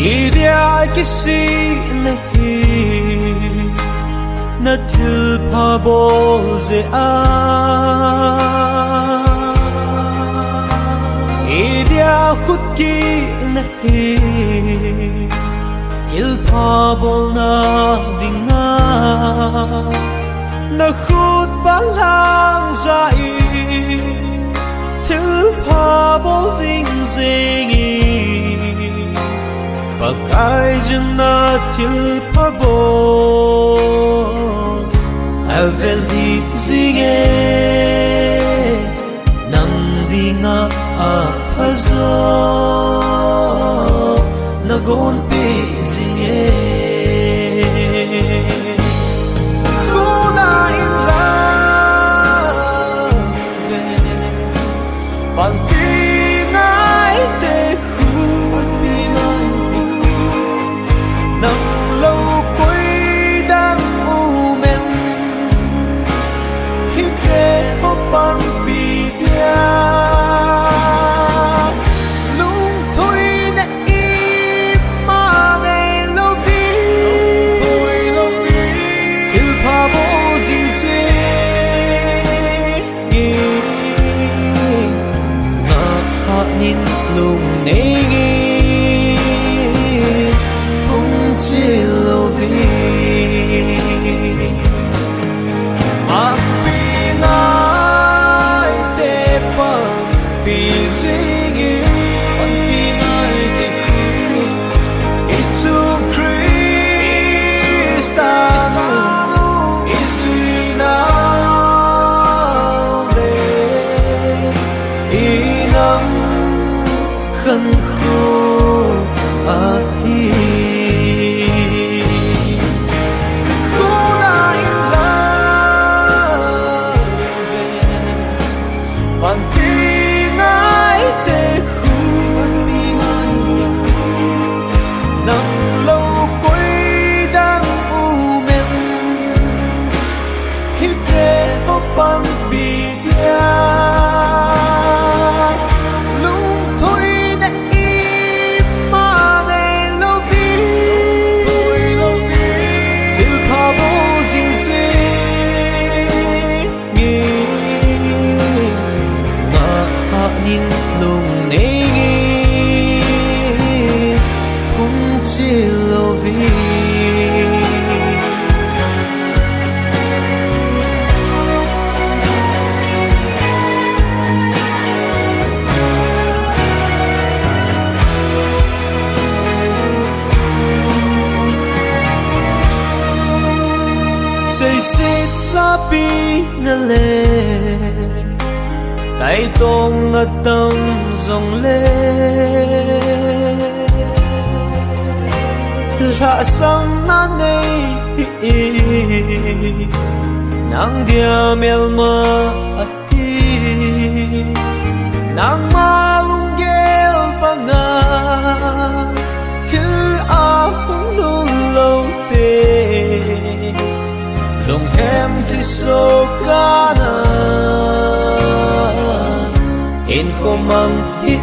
Idia kisi nahi na thil pha bol ze a Idia khut ki nahi thil pha bol na dinga na khut balang zai thil pha bol zing zingi Pakai jana til pabo Aveli zinge Nang dinga apazo Nagon pe zinge Khuna in love Pantinay te lung nei không chỉ lâu vì mặc vì ngài để bằng vì gì Jesus Christ is now inam khăn khô ahi khuna in love ban pinay te khu nang lâu quay đang u mem hite opang bidia nhìn lung nei không chỉ lâu vì say xít sa pi na le tay tông ngất tâm dòng lê ra sông na nei nang dia mel ma ati nang malung gel panga thil a hung lung lâu te lung hem hi so kana in khomang hi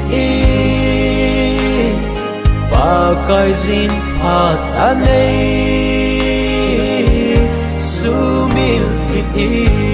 pakai zin pat anei sumil hi